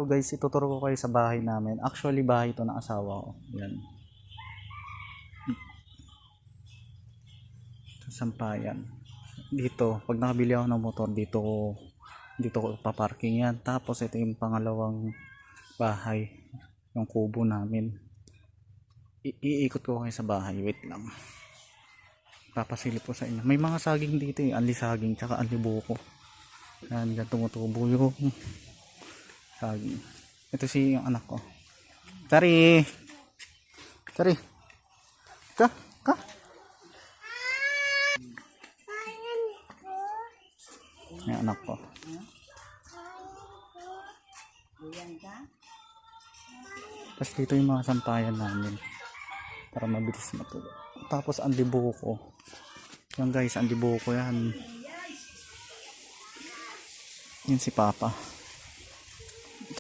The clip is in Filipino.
Ito guys, ituturo ko kayo sa bahay namin. Actually, bahay ito ng asawa ko. Yan. Sampayan. Dito, pag nakabili ako ng motor, dito ko paparking yan. Tapos ito yung pangalawang bahay, yung kubo namin. Iikot ko kayo sa bahay. Wait lang. Papasilip ko sa inyo. May mga saging dito eh. Anli saging, tsaka anli buko. Yan, dyan tumutubo yung saging. Ito si yung anak ko. Tari! Tari! Ka! Ka! Yung anak ko. Tapos dito yung mga sampayan namin. Para mabilis matulog. Tapos ang libo ko. Yan guys, ang libo ko yan. Yan si Papa.